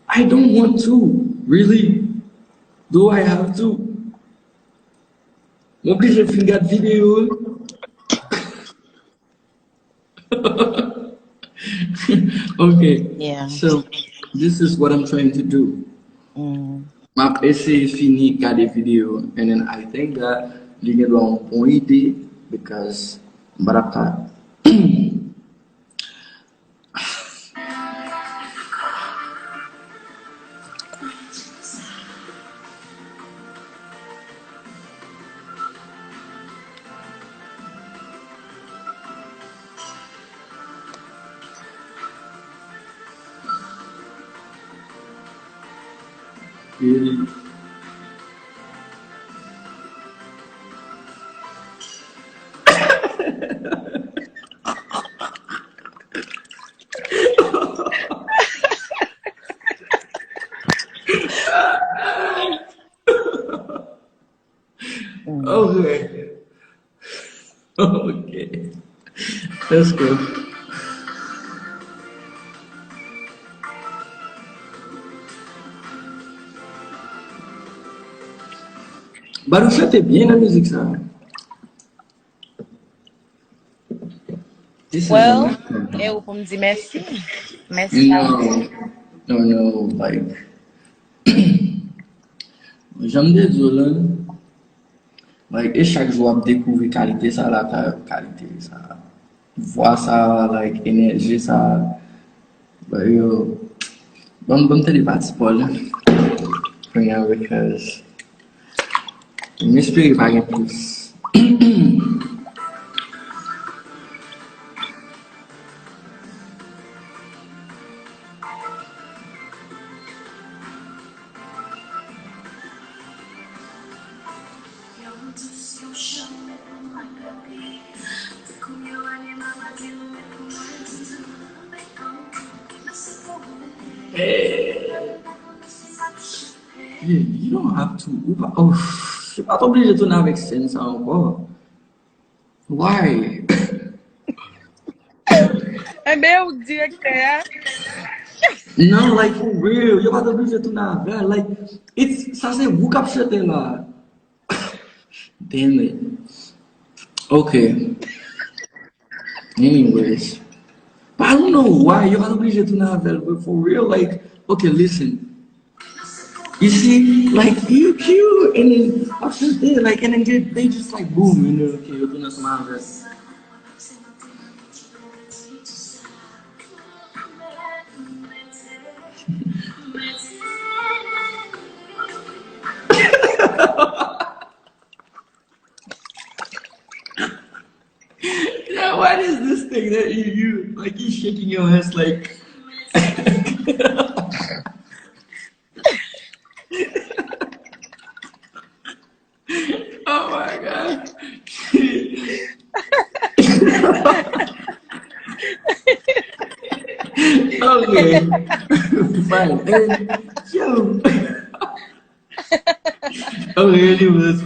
I don't want to. Really? Do I have to? M'oblige de finir cette vidéo. Okay. Yeah. So this is what I'm trying to do. Map essay fini gade video, and then I think that you get wrong point because baraka. Really? Okay. Okay. Let's go. Baru chante bien la musique ça. Well, eu vou me dizer merci. Merci. No, like j'aime désolé. Like et chaque jour je découvre qualité ça la qualité ça. Voir ça like énergie ça. But yo, bon te débattre Paul. Yeah, because m'espère pas gagner plus. Hey, you don't have to. Oh, je suis pas obligé de tourner avec scène ça encore. Why? É meu directeur. No, like for real, you're pas obligé de tourner avec. Like, ça c'est vous qui avez là. Damn it. Okay. Anyways. But I don't know why you're not obliged to not available for real. Like, okay, listen. You see, like you cute, and then after that, like, and then they just like boom, you know, okay, you're doing some other. Yeah, what is this thing that you like? You shaking your hands like. Oh my god. Okay. Fine. And yo. Okay, anyways.